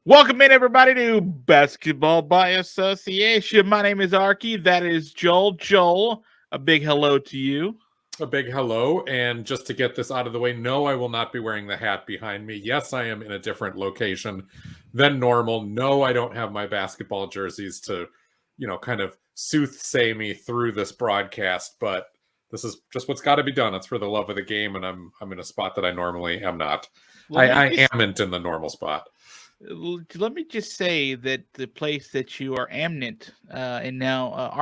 Welcome in, everybody, to Basketball by Association. My name is Arky. That is Joel. Joel, a big hello to you. A big hello. And just to get this out of the way, no, I will not be wearing the hat behind me. Yes, I am in a different location than normal. No, I don't have my basketball jerseys to, kind of soothsay me through this broadcast. But this is just what's got to be done. It's for the love of the game, and I'm in a spot that I normally am not. I amn't in the normal spot. Let me just say that the place that you are eminent and now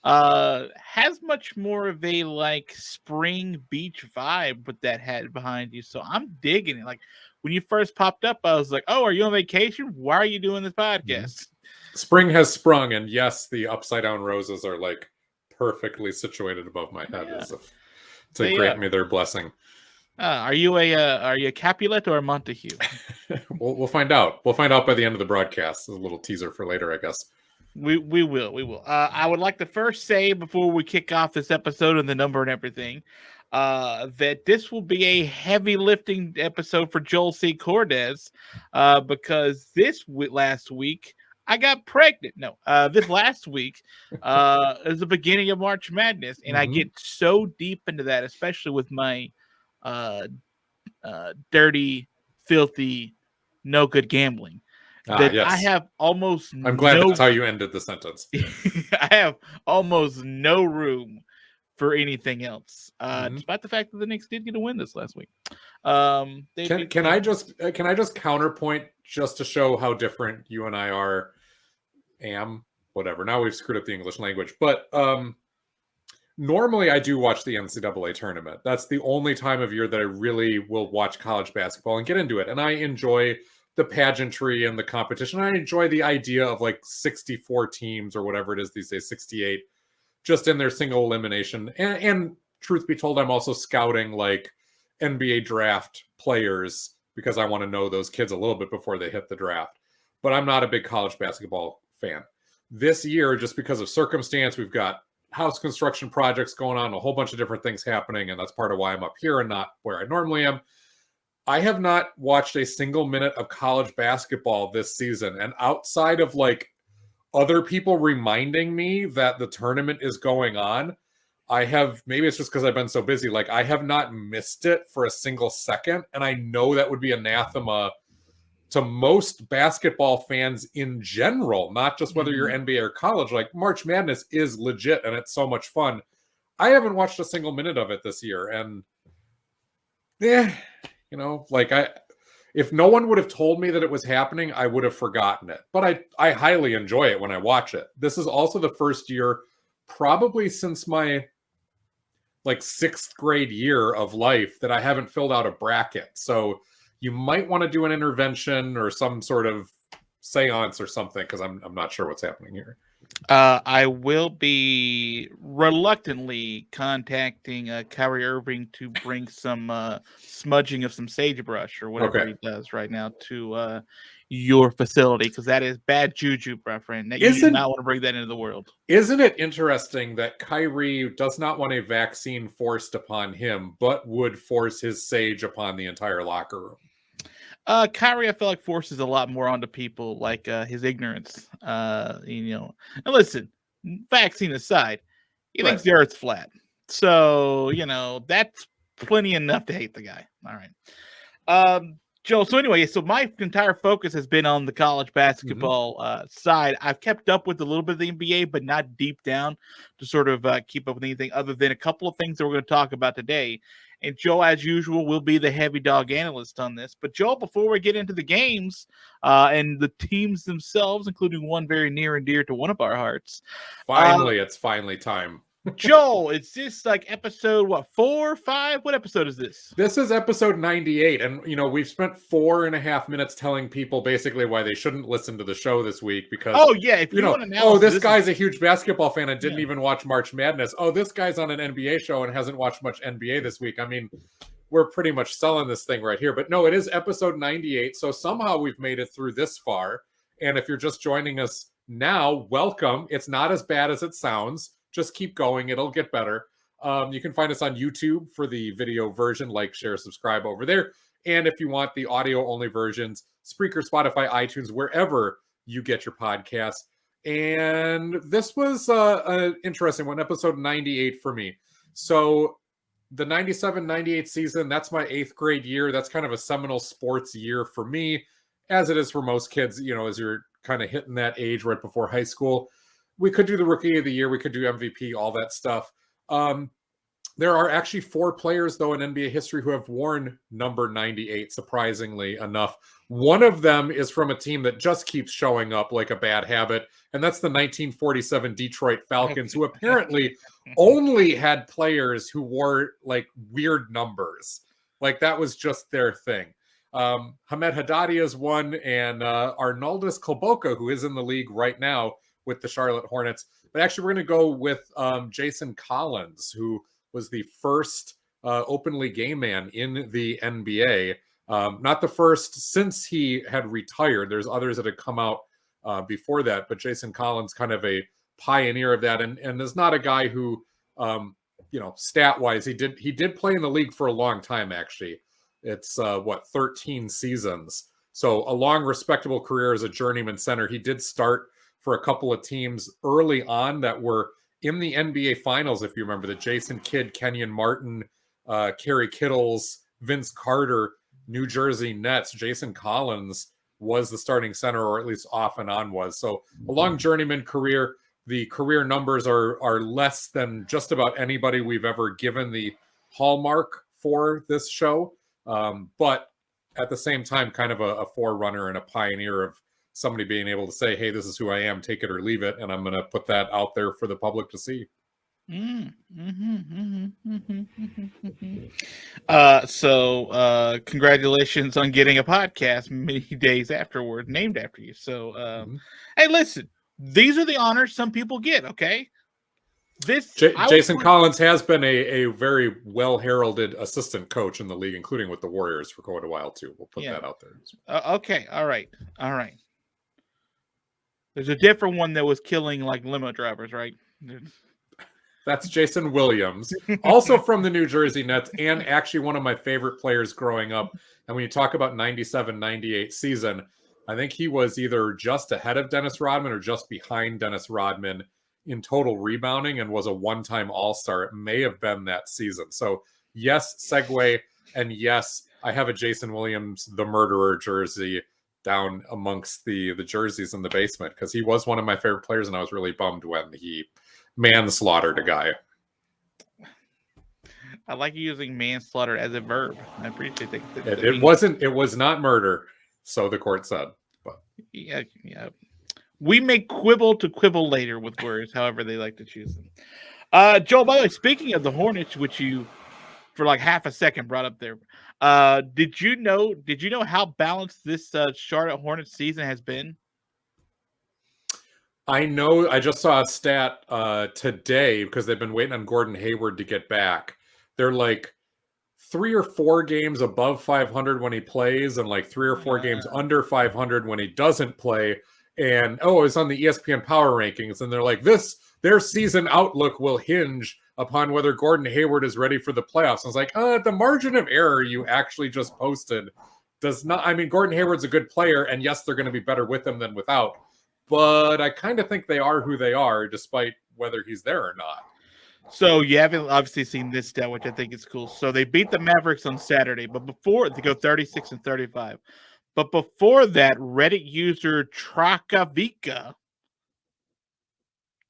has much more of a like spring beach vibe with that hat behind you. So I'm digging it. Like when you first popped up, I was like, "Oh, are you on vacation? Why are you doing this podcast?" Spring has sprung, and yes, the upside down roses are like perfectly situated above my head as if to grant me their blessing. Are you a Capulet or a Montague? We'll find out. We'll find out by the end of the broadcast. A little teaser for later, I guess. We will. I would like to first say before we kick off this episode and the number and everything, that this will be a heavy lifting episode for Joel C. Cordes, because last week I got pregnant. No, this last week is the beginning of March Madness, and I get so deep into that, especially with my dirty, filthy, no good gambling. That yes. I have almost I'm glad that's how you ended the sentence. I have almost no room for anything else, despite the fact that the Knicks did get a win this last week. Can I just counterpoint just to show how different you and I are? Whatever. Now we've screwed up the English language, but normally I do watch the NCAA tournament. That's the only time of year that I really will watch college basketball and get into it, and I enjoy the pageantry and the competition. I enjoy the idea of like 64 teams or whatever it is these days, 68, just in their single elimination. And truth be told, I'm also scouting like NBA draft players because I want to know those kids a little bit before they hit the draft. But I'm not a big college basketball fan. This year, just because of circumstance, we've got house construction projects going on, a whole bunch of different things happening, and that's part of why I'm up here and not where I normally am. I have not watched a single minute of college basketball this season. And outside of like other people reminding me that the tournament is going on, maybe it's just because I've been so busy. Like I have not missed it for a single second. And I know that would be anathema to most basketball fans in general, not just whether you're NBA or college. Like March Madness is legit and it's so much fun. I haven't watched a single minute of it this year. And if no one would have told me that it was happening, I would have forgotten it. But I highly enjoy it when I watch it. This is also the first year, probably since my like 6th grade year of life, that I haven't filled out a bracket. So you might want to do an intervention or some sort of seance or something, because I'm not sure what's happening here. I will be reluctantly contacting Kyrie Irving to bring some smudging of some sagebrush or whatever he does right now to your facility, because that is bad juju, my friend. You do not want to bring that into the world. Isn't it interesting that Kyrie does not want a vaccine forced upon him, but would force his sage upon the entire locker room? Kyrie, I feel like forces a lot more onto people, like his ignorance. And listen, vaccine aside, he thinks the Earth's flat, so that's plenty enough to hate the guy. All right, Joe. So anyway, so my entire focus has been on the college basketball side. I've kept up with a little bit of the NBA, but not deep down to sort of keep up with anything other than a couple of things that we're going to talk about today. And Joe, as usual, will be the heavy dog analyst on this. But Joe, before we get into the games and the teams themselves, including one very near and dear to one of our hearts. It's finally time. Joe, it's this like episode, 4 or 5? What episode is this? This is episode 98. And, we've spent 4.5 minutes telling people basically why they shouldn't listen to the show this week because, if you want to this guy's a huge basketball fan and didn't even watch March Madness. Oh, this guy's on an NBA show and hasn't watched much NBA this week. I mean, we're pretty much selling this thing right here. But no, it is episode 98. So somehow we've made it through this far. And if you're just joining us now, welcome. It's not as bad as it sounds. Just keep going. It'll get better. You can find us on YouTube for the video version. Like, share, subscribe over there. And if you want the audio-only versions, Spreaker, Spotify, iTunes, wherever you get your podcasts. And this was an interesting one, episode 98 for me. So the 97-98 season, that's my 8th grade year. That's kind of a seminal sports year for me, as it is for most kids, as you're kind of hitting that age right before high school. We could do the Rookie of the Year. We could do MVP, all that stuff. There are actually 4 players, though, in NBA history who have worn number 98, surprisingly enough. One of them is from a team that just keeps showing up like a bad habit, and that's the 1947 Detroit Falcons, who apparently only had players who wore, like, weird numbers. Like, that was just their thing. Hamed Haddadi is one, and Arnaldus Kloboka, who is in the league right now with the Charlotte Hornets. But actually, we're going to go with Jason Collins, who was the first openly gay man in the NBA. Not the first since he had retired. There's others that had come out before that, but Jason Collins, kind of a pioneer of that, and is not a guy who, stat-wise, he did play in the league for a long time. Actually, it's 13 seasons, so a long, respectable career as a journeyman center. He did start for a couple of teams early on that were in the NBA Finals, if you remember, the Jason Kidd, Kenyon Martin, Kerry Kittles, Vince Carter, New Jersey Nets. Jason Collins was the starting center, or at least off and on was. So a long journeyman career. The career numbers are less than just about anybody we've ever given the hallmark for this show. But at the same time, kind of a forerunner and a pioneer of somebody being able to say, hey, this is who I am, take it or leave it. And I'm going to put that out there for the public to see. So congratulations on getting a podcast many days afterward named after you. So, hey, listen, these are the honors some people get. Okay. Jason Collins has been a very well heralded assistant coach in the league, including with the Warriors for quite a while too. We'll put that out there. Okay. All right. There's a different one that was killing like limo drivers, right? That's Jason Williams, also from the New Jersey Nets, and actually one of my favorite players growing up. And when you talk about 97-98 season, I think he was either just ahead of Dennis Rodman or just behind Dennis Rodman in total rebounding, and was a one-time All-Star. It may have been that season. So yes, segue, and yes, I have a Jason Williams, the murderer jersey down amongst the jerseys in the basement, because he was one of my favorite players, and I was really bummed when he manslaughtered a guy. I like using manslaughter as a verb. I appreciate that. It was not murder, so the court said. But yeah. We may quibble later with words, however they like to choose them. Joel, by the way, speaking of the Hornets, which you for like half a second brought up there, did you know how balanced this Charlotte Hornets season has been? I know. I just saw a stat today, because they've been waiting on Gordon Hayward to get back. They're like 3 or 4 games above 500 when he plays, and like 3 or 4 games under 500 when he doesn't play. And it's on the ESPN Power Rankings, and they're like, their season outlook will hinge upon whether Gordon Hayward is ready for the playoffs. I was like, the margin of error you actually just posted does not. I mean, Gordon Hayward's a good player, and yes, they're going to be better with him than without. But I kind of think they are who they are, despite whether he's there or not. So you haven't obviously seen this stat, which I think is cool. So they beat the Mavericks on Saturday, but before they go 36-35. But before that, Reddit user Trakavica,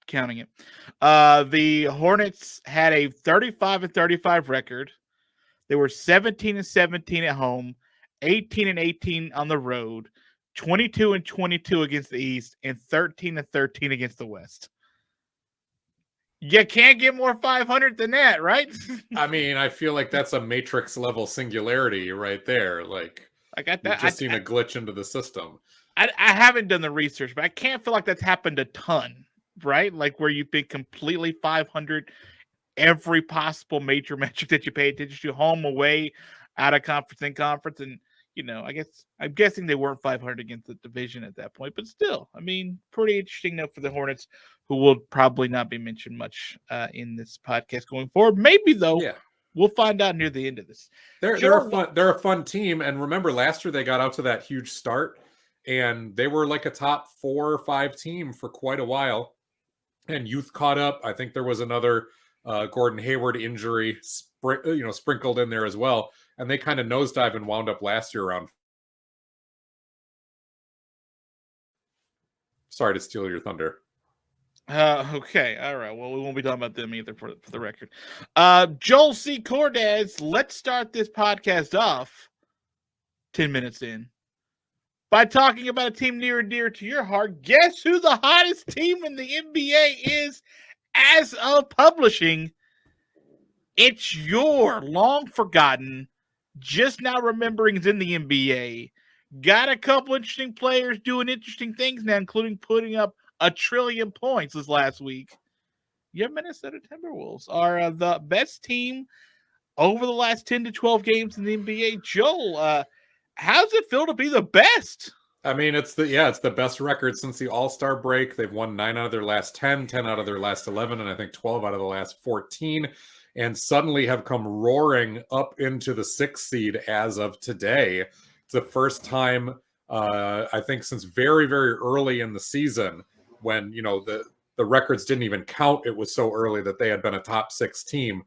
counting it, the Hornets had a 35-35 record. They were 17-17 at home, 18-18 on the road, 22-22 against the East, and 13-13 against the West. You can't get more 500 than that, right? I mean, I feel like that's a Matrix level singularity right there. Like I got that. You've just seen a glitch into the system. I haven't done the research, but I can't feel like that's happened a ton, right? Like where you've been completely 500 every possible major metric that you pay attention to, home, away, out of conference, in conference, and I'm guessing they weren't 500 against the division at that point, but still, I mean, pretty interesting note for the Hornets, who will probably not be mentioned much in this podcast going forward. Maybe though, We'll find out near the end of this. They're a fun team. And remember, last year they got out to that huge start, and they were like a top 4 or 5 team for quite a while. And youth caught up. I think there was another Gordon Hayward injury, sprinkled in there as well. And they kind of nosedive and wound up last year around. Sorry to steal your thunder. Okay, all right. Well, we won't be talking about them either for the record. Joel C. Cordes, let's start this podcast off 10 minutes in by talking about a team near and dear to your heart. Guess who the hottest team in the NBA is as of publishing? It's your long-forgotten, just now rememberings in the NBA. Got a couple interesting players doing interesting things now, including putting up 1 trillion points this last week. Your Minnesota Timberwolves are the best team over the last 10 to 12 games in the NBA. Joel, how's it feel to be the best? I mean, it's the best record since the All-Star break. They've won 9 out of their last 10, 10 out of their last 11, and I think 12 out of the last 14, and suddenly have come roaring up into the 6th seed as of today. It's the first time, I think, since very, very early in the season when, the records didn't even count. It was so early that they had been a top 6 team.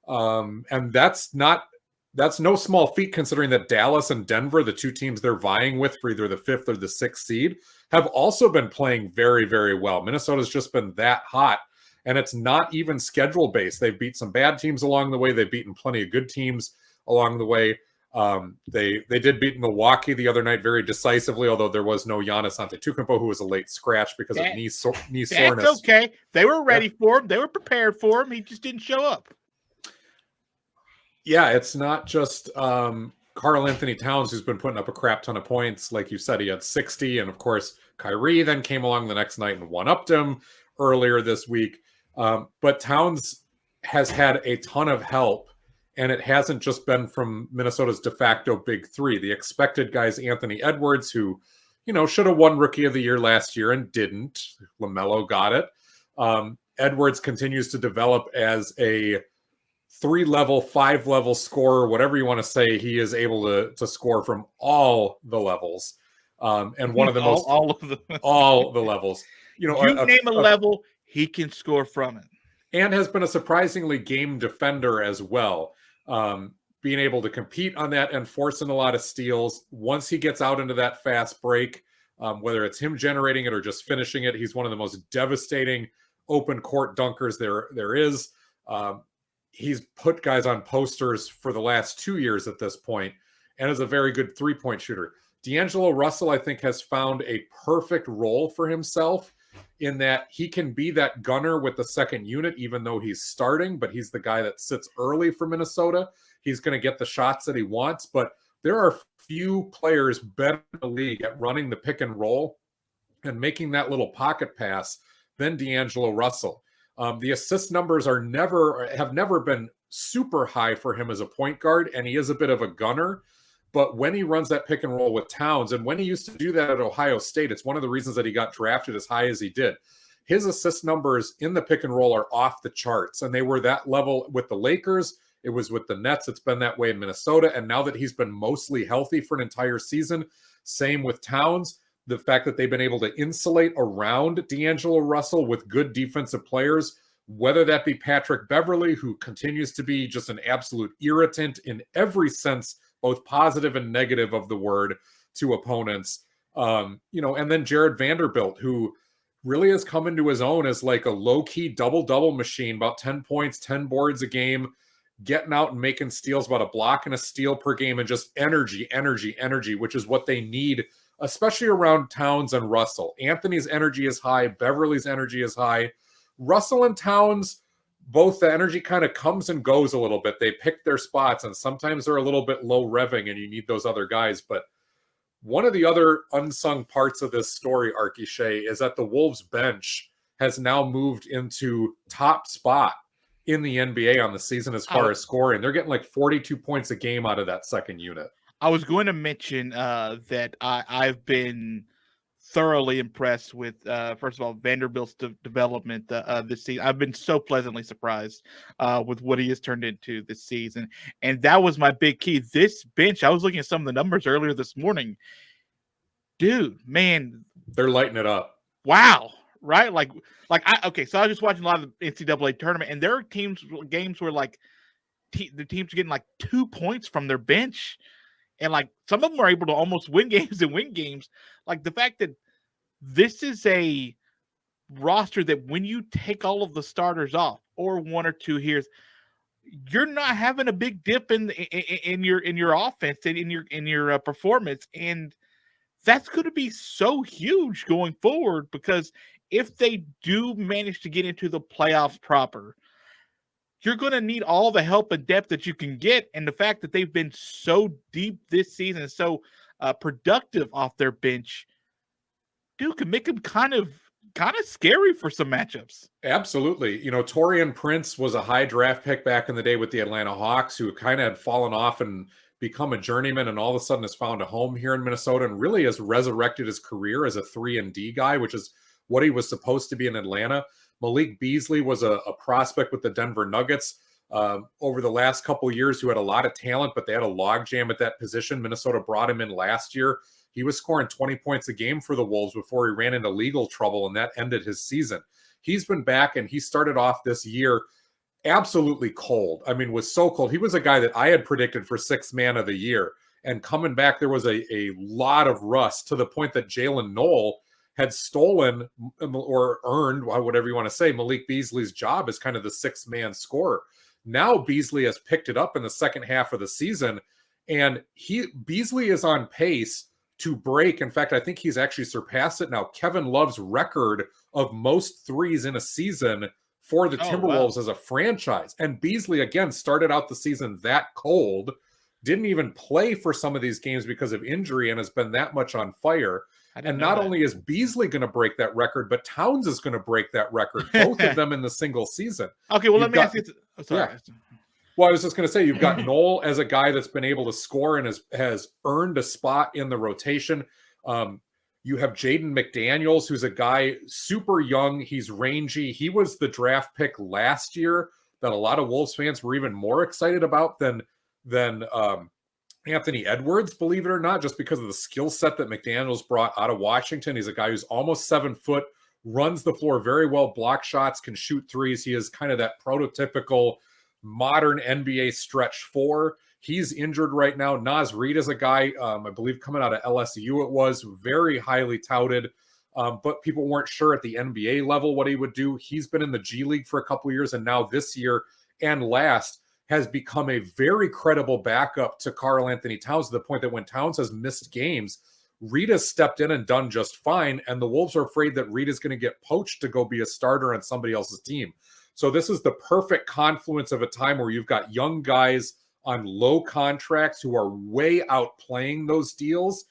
And that's no small feat, considering that Dallas and Denver, the 2 teams they're vying with for either the 5th or the 6th seed, have also been playing very, very well. Minnesota's just been that hot, and it's not even schedule based. They've beat some bad teams along the way. They've beaten plenty of good teams along the way. They did beat Milwaukee the other night very decisively, although there was no Giannis Antetokounmpo, who was a late scratch because of knee soreness. That's okay. They were ready for him. They were prepared for him. He just didn't show up. Yeah, it's not just Karl Anthony Towns who's been putting up a crap ton of points. Like you said, he had 60, and of course, Kyrie then came along the next night and one-upped him earlier this week. But Towns has had a ton of help, and it hasn't just been from Minnesota's de facto big 3. The expected guys, Anthony Edwards, who, should have won Rookie of the Year last year and didn't. LaMelo got it. Edwards continues to develop as a 3-level, 5-level scorer, whatever you want to say. He is able to score from all the levels. And one of the most... all the levels. Name a level, he can score from it. And has been a surprisingly game defender as well. Being able to compete on that and forcing a lot of steals. Once he gets out into that fast break, whether it's him generating it or just finishing it, he's one of the most devastating open court dunkers there is. He's put guys on posters for the last 2 years at this point, and is a very good 3-point shooter. D'Angelo Russell, I think, has found a perfect role for himself in that he can be that gunner with the second unit, even though he's starting, but he's the guy that sits early for Minnesota. He's going to get the shots that he wants, but there are few players better in the league at running the pick and roll and making that little pocket pass than D'Angelo Russell. The assist numbers have never been super high for him as a point guard, and he is a bit of a gunner. But when he runs that pick and roll with Towns, and when he used to do that at Ohio State, it's one of the reasons that he got drafted as high as he did. His assist numbers in the pick and roll are off the charts, and they were that level with the Lakers. It was with the Nets. It's been that way in Minnesota. And now that he's been mostly healthy for an entire season, same with Towns. The fact that they've been able to insulate around D'Angelo Russell with good defensive players, whether that be Patrick Beverley, who continues to be just an absolute irritant in every sense, both positive and negative of the word, to opponents. And then Jared Vanderbilt, who really has come into his own as like a low-key double-double machine, about 10 points, 10 boards a game, getting out and making steals, about a block and a steal per game, and just energy, which is what they need, especially around Towns and Russell. Anthony's energy is high. Beverly's energy is high. Russell and Towns, both the energy kind of comes and goes a little bit. They pick their spots, and sometimes they're a little bit low revving, and you need those other guys. But one of the other unsung parts of this story, Arky, Shea, is that the Wolves bench has now moved into top spot in the NBA on the season as far as scoring. They're getting like 42 points a game out of that second unit. I was going to mention that I've been thoroughly impressed with, first of all, Vanderbilt's development this season. I've been so pleasantly surprised with what he has turned into this season. And that was my big key. This bench, I was looking at some of the numbers earlier this morning. Dude, man. They're lighting it up. Wow. Right? Okay, so I was just watching a lot of the NCAA tournament, and there are games where, like, the teams are getting, like, 2 points from their bench. And, like, some of them are able to almost win games and win games. Like, the fact that this is a roster that when you take all of the starters off, or one or two here, you're not having a big dip in your offense and in your performance. And that's going to be so huge going forward, because if they do manage to get into the playoffs proper, you're going to need all the help and depth that you can get. And the fact that they've been so deep this season, so productive off their bench, dude, can make them kind of scary for some matchups. Absolutely. Taurean Prince was a high draft pick back in the day with the Atlanta Hawks, who kind of had fallen off and become a journeyman, and all of a sudden has found a home here in Minnesota and really has resurrected his career as a 3-and-D guy, which is what he was supposed to be in Atlanta. Malik Beasley was a prospect with the Denver Nuggets over the last couple of years who had a lot of talent, but they had a logjam at that position. Minnesota brought him in last year. He was scoring 20 points a game for the Wolves before he ran into legal trouble, and that ended his season. He's been back, and he started off this year absolutely cold. I mean, was so cold. He was a guy that I had predicted for 6th man of the year. And coming back, there was a lot of rust, to the point that Jalen Knoll had stolen or earned, whatever you want to say, Malik Beasley's job as kind of the 6th man scorer. Now Beasley has picked it up in the second half of the season, and Beasley is on pace to break. In fact, I think he's actually surpassed it now, Kevin Love's record of most threes in a season for the Timberwolves as a franchise. And Beasley, again, started out the season that cold, didn't even play for some of these games because of injury, and has been that much on fire. And not only is Beasley going to break that record, but Towns is going to break that record, both of them in the single season. Okay, well, let me ask you. Sorry. Yeah. Well, I was just going to say, you've got Knoll as a guy that's been able to score and has earned a spot in the rotation. You have Jaden McDaniels, who's a guy super young. He's rangy. He was the draft pick last year that a lot of Wolves fans were even more excited about than Anthony Edwards, believe it or not, just because of the skill set that McDaniels brought out of Washington. He's a guy who's almost 7 foot, runs the floor very well, block shots, can shoot threes. He is kind of that prototypical modern NBA stretch 4. He's injured right now. Naz Reid is a guy, I believe coming out of LSU, it was very highly touted, but people weren't sure at the NBA level what he would do. He's been in the G League for a couple of years, and now this year and last has become a very credible backup to Karl Anthony Towns, to the point that when Towns has missed games, Reid has stepped in and done just fine, and the Wolves are afraid that Reid is going to get poached to go be a starter on somebody else's team. So this is the perfect confluence of a time where you've got young guys on low contracts who are way outplaying those deals,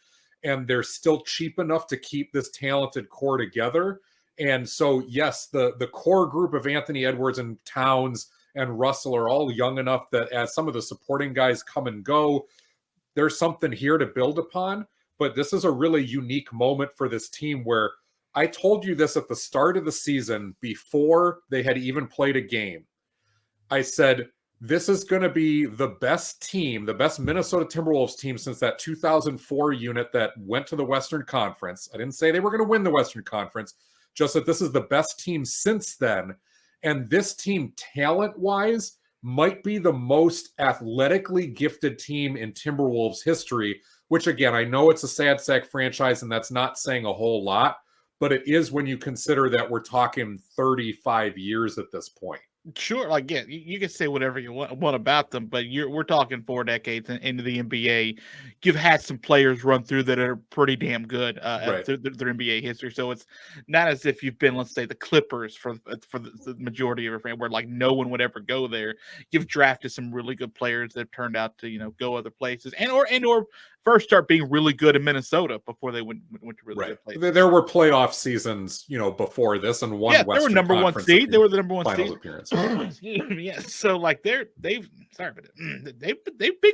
and they're still cheap enough to keep this talented core together. And so, yes, the core group of Anthony Edwards and Towns and Russell are all young enough that as some of the supporting guys come and go, there's something here to build upon. But this is a really unique moment for this team, where I told you this at the start of the season before they had even played a game. I said, this is going to be the best team, the best Minnesota Timberwolves team since that 2004 unit that went to the Western Conference. I didn't say they were going to win the Western Conference, just that this is the best team since then. And this team, talent-wise, might be the most athletically gifted team in Timberwolves history, which, again, I know it's a sad sack franchise, and that's not saying a whole lot, but it is when you consider that we're talking 35 years at this point. Sure, like, yeah, you can say whatever you want about them, but we're talking 4 decades into the NBA. You've had some players run through that are pretty damn good through their NBA history. So it's not as if you've been, let's say, the Clippers for the majority of your frame, where like no one would ever go there. You've drafted some really good players that have turned out to go other places, and or first start being really good in Minnesota before they went to really good places. There were playoff seasons, before this, and one. Yeah, they were number one seed. They were the number one finals seed. Appearance. Yeah, so like they've been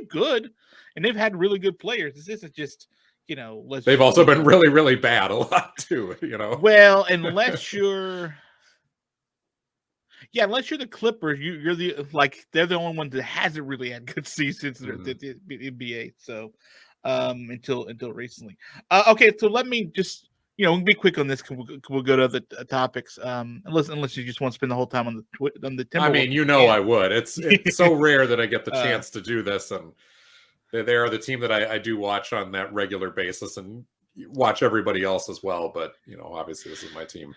good, and they've had really good players. This isn't just they've also been really, really bad a lot too. Well, unless you're the Clippers, you're they're the only one that hasn't really had good seasons in the NBA. So, until recently. Okay, so let me just we'll be quick on this. We'll go to other topics. Unless you just want to spend the whole time on the Timberwolves. I mean, I would. It's so rare that I get the chance to do this, and they are the team that I do watch on that regular basis, and watch everybody else as well. But obviously, this is my team.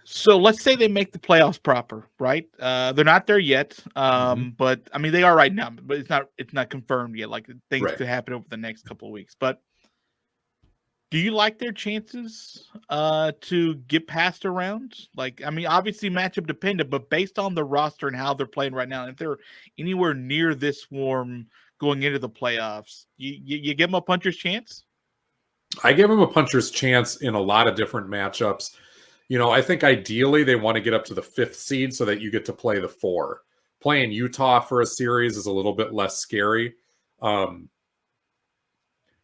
So let's say they make the playoffs proper, right? They're not there yet, but I mean they are right now. But it's not confirmed yet. Like things could happen over the next couple of weeks. But do you like their chances to get past a round? Like, I mean, obviously matchup dependent, but based on the roster and how they're playing right now, if they're anywhere near this warm going into the playoffs, you give them a puncher's chance? I give them a puncher's chance in a lot of different matchups. I think ideally they want to get up to the 5th seed so that you get to play the 4. Playing Utah for a series is a little bit less scary.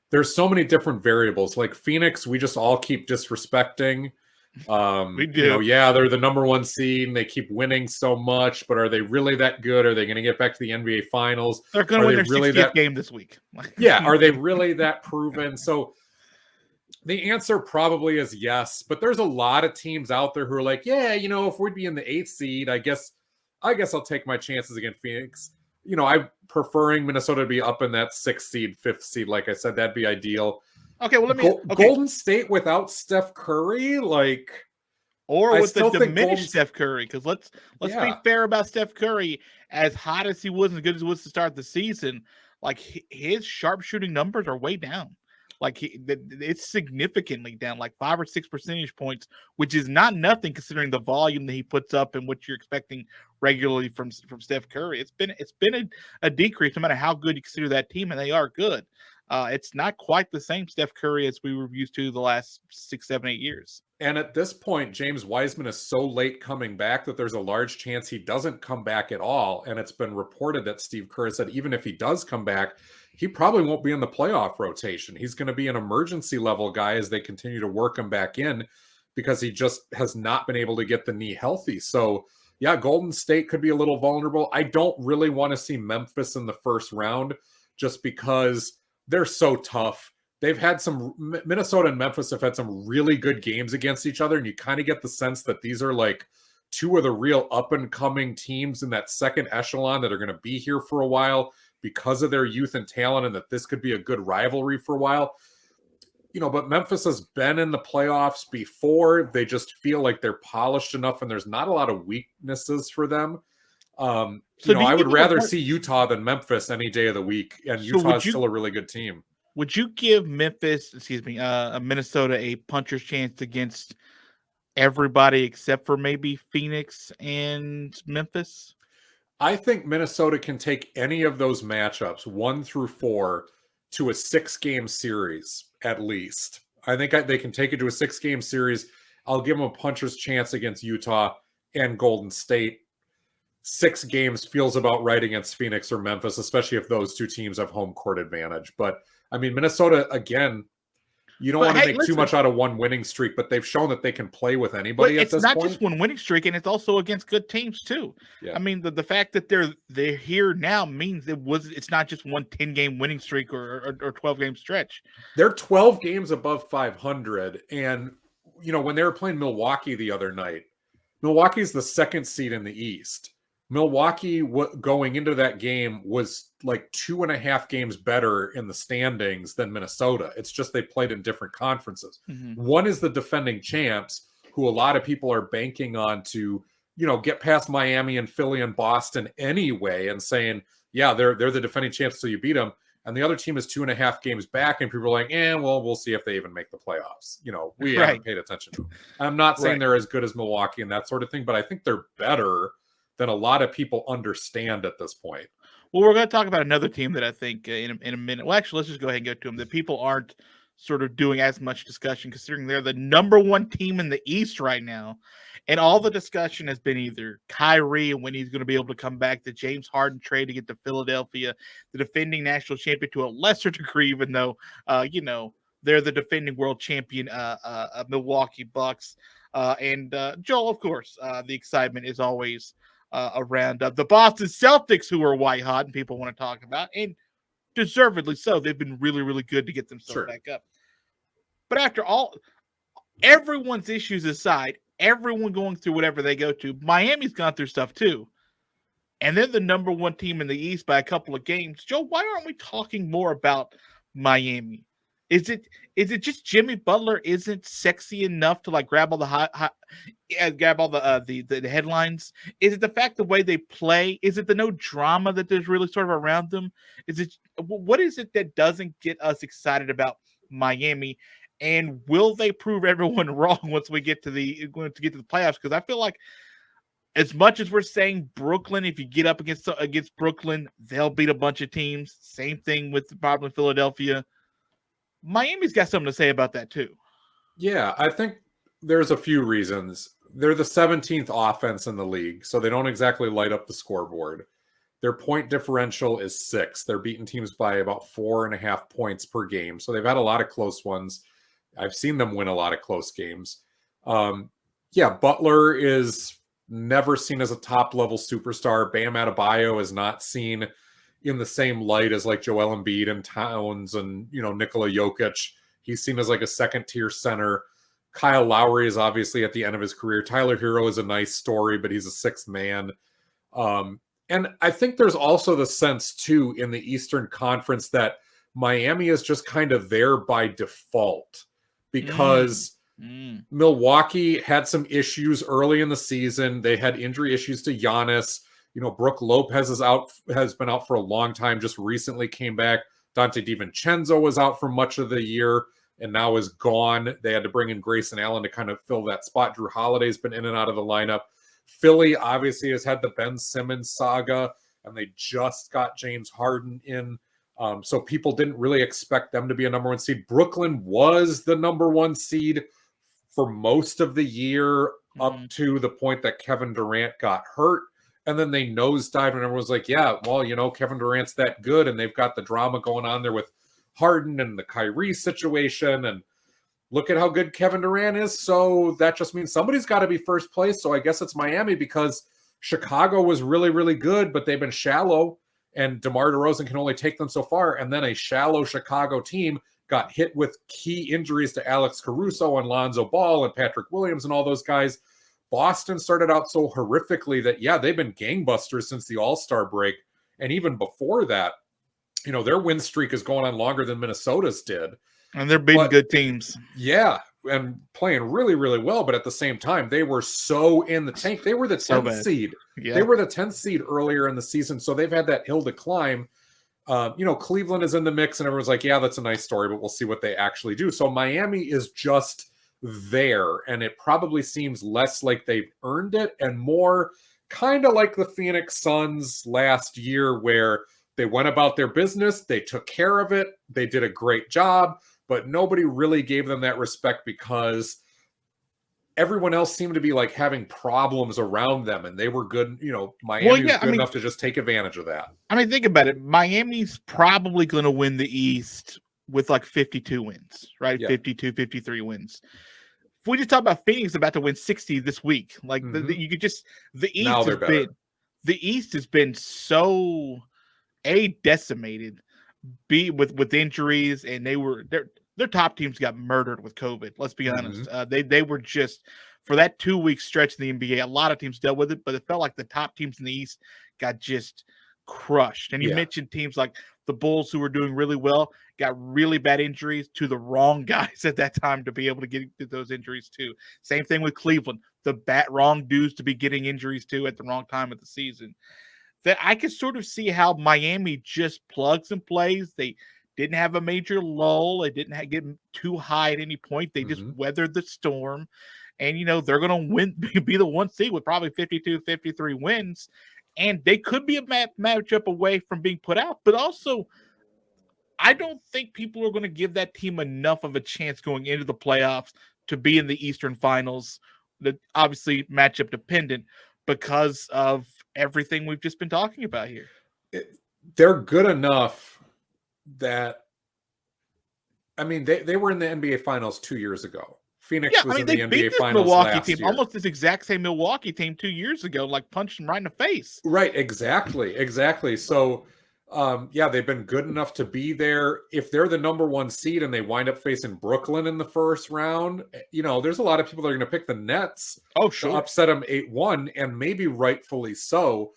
There's so many different variables. Like Phoenix, we just all keep disrespecting. We do. They're the number 1 seed and they keep winning so much, but are they really that good? Are they going to get back to the NBA Finals? They're going to win their 60th game this week. Are they really that proven? So the answer probably is yes, but there's a lot of teams out there who are like, if we'd be in the 8th seed, I guess I'll take my chances against Phoenix. I'm preferring Minnesota to be up in that 6th seed, 5th seed. Like I said, that'd be ideal. Okay, well, let me. Golden State without Steph Curry, or with the diminished Steph Curry, because let's be fair about Steph Curry. As hot as he was, and as good as he was to start the season, like his sharpshooting numbers are way down. Like it's significantly down, like 5 or 6 percentage points, which is not nothing considering the volume that he puts up and what you're expecting regularly from Steph Curry. It's been a decrease, no matter how good you consider that team, and they are good. It's not quite the same Steph Curry as we were used to the last 6, 7, 8 years. And at this point, James Wiseman is so late coming back that there's a large chance he doesn't come back at all. And it's been reported that Steve Kerr said even if he does come back, he probably won't be in the playoff rotation. He's going to be an emergency level guy as they continue to work him back in because he just has not been able to get the knee healthy. So, Golden State could be a little vulnerable. I don't really want to see Memphis in the first round just because they're so tough. They've had Minnesota and Memphis have had some really good games against each other, and you kind of get the sense that these are like 2 of the real up-and-coming teams in that second echelon that are going to be here for a while because of their youth and talent, and that this could be a good rivalry for a while. But Memphis has been in the playoffs before. They just feel like they're polished enough, and there's not a lot of weaknesses for them. I would rather see Utah than Memphis any day of the week, and Utah is still a really good team. Would you give Minnesota a puncher's chance against everybody except for maybe Phoenix and Memphis? I think Minnesota can take any of those matchups, 1 through 4, to a 6-game series at least. I think they can take it to a 6-game series. I'll give them a puncher's chance against Utah and Golden State. 6 games feels about right against Phoenix or Memphis, especially if those 2 teams have home court advantage. But I mean, Minnesota, again, you don't want to make too much out of one winning streak, but they've shown that they can play with anybody at this point. It's not just one winning streak, and it's also against good teams too. Yeah. I mean, the fact that they're here now means it's not just one 10-game winning streak or 12-game stretch. They're 12 games above 500, and when they were playing Milwaukee the other night, Milwaukee's the 2nd seed in the East. Milwaukee going into that game was like 2.5 games better in the standings than Minnesota. It's just they played in different conferences. Mm-hmm. One is the defending champs, who a lot of people are banking on to, get past Miami and Philly and Boston anyway, and saying, they're the defending champs, so you beat them. And the other team is 2.5 games back, and people are like, we'll see if they even make the playoffs. We haven't paid attention to them. I'm not saying they're as good as Milwaukee and that sort of thing, but I think they're better than a lot of people understand at this point. Well, we're going to talk about another team that I think in a minute. Well, actually, let's just go ahead and go to them. That people aren't sort of doing as much discussion, considering they're the number 1 team in the East right now. And all the discussion has been either Kyrie and when he's going to be able to come back, the James Harden trade to get to Philadelphia, the defending national champion to a lesser degree, even though, they're the defending world champion Milwaukee Bucks. And Joel, of course, the excitement is always around the Boston Celtics, who are white hot and people want to talk about, and deservedly so. They've been really, really good to get themselves back up. But after all, everyone's issues aside, everyone going through whatever they go to, Miami's gone through stuff too. And they're the number one team in the East by a couple of games. Joe, why aren't we talking more about Miami? Is it just Jimmy Butler isn't sexy enough to like grab all the grab all the headlines? Is it the fact the way they play? Is it the no drama that there's really sort of around them? Is it what is it that doesn't get us excited about Miami? And will they prove everyone wrong once we get to the playoffs? Because I feel like as much as we're saying Brooklyn, if you get up against Brooklyn, they'll beat a bunch of teams. Same thing with probably Philadelphia. Miami's got something to say about that too. Yeah, I think there's a few reasons. They're the 17th offense in the league, so they don't exactly light up the scoreboard. Their point differential is 6. They're beating teams by about 4.5 points per game. So they've had a lot of close ones. I've seen them win a lot of close games. Butler is never seen as a top-level superstar. Bam Adebayo is not seen in the same light as like Joel Embiid and Towns and, Nikola Jokic. He's seen as like a second-tier center. Kyle Lowry is obviously at the end of his career. Tyler Hero is a nice story, but he's a sixth man. And I think there's also the sense, too, in the Eastern Conference that Miami is just kind of there by default because Milwaukee had some issues early in the season. They had injury issues to Giannis. Brook Lopez has been out for a long time, just recently came back. Dante DiVincenzo was out for much of the year and now is gone. They had to bring in Grayson Allen to kind of fill that spot. Drew Holiday's been in and out of the lineup. Philly obviously has had the Ben Simmons saga, and they just got James Harden in. So people didn't really expect them to be a number one seed. Brooklyn was the number one seed for most of the year up to the point that Kevin Durant got hurt. And then they nosedived, and everyone's like, yeah, well, Kevin Durant's that good, and they've got the drama going on there with Harden and the Kyrie situation, and look at how good Kevin Durant is. So that just means somebody's got to be first place. So I guess it's Miami because Chicago was really, really good, but they've been shallow, and DeMar DeRozan can only take them so far. And then a shallow Chicago team got hit with key injuries to Alex Caruso and Lonzo Ball and Patrick Williams and all those guys. Boston started out so horrifically that, they've been gangbusters since the All-Star break. And even before that, their win streak is going on longer than Minnesota's did. And they're beating good teams. Yeah, and playing really, really well. But at the same time, they were so in the tank. They were the 10th seed. Yeah. They were the 10th seed earlier in the season. So they've had that hill to climb. Cleveland is in the mix, and everyone's like, yeah, that's a nice story, but we'll see what they actually do. So Miami is just there, and it probably seems less like they've earned it and more kind of like the Phoenix Suns last year, where they went about their business, they took care of it, they did a great job, but nobody really gave them that respect because everyone else seemed to be like having problems around them, and they were good. Miami was good enough to just take advantage of that. I mean, think about it. Miami's probably going to win the East with like 52 wins, right? Yeah. 52, 53 wins. If we just talk about Phoenix about to win 60 this week, like you could just the East has been so decimated, with injuries, and their top teams got murdered with COVID. Let's be honest. They were just, for that 2-week stretch in the NBA, a lot of teams dealt with it, but it felt like the top teams in the East got just crushed. And you mentioned teams like the Bulls, who were doing really well, got really bad injuries to the wrong guys at that time to be able to get those injuries too. Same thing with Cleveland, the wrong dudes to be getting injuries too at the wrong time of the season. That I could sort of see how Miami just plugs and plays. They didn't have a major lull. They didn't get too high at any point. They just weathered the storm. And, they're going to be the one seed with probably 52, 53 wins. And they could be a matchup away from being put out. But also, I don't think people are going to give that team enough of a chance going into the playoffs to be in the Eastern Finals. That obviously matchup dependent because of everything we've just been talking about here. They're good enough that I mean, they were in the NBA Finals 2 years ago. Phoenix Yeah, was I mean, in they the beat NBA this Finals Milwaukee last team, year. almost this exact same Milwaukee team 2 years ago, like punched them right in the face. Right, exactly. So, yeah, they've been good enough to be there. If they're the number 1 seed and they wind up facing Brooklyn in the first round, there's a lot of people that are going to pick the Nets to upset them 8-1, and maybe rightfully so.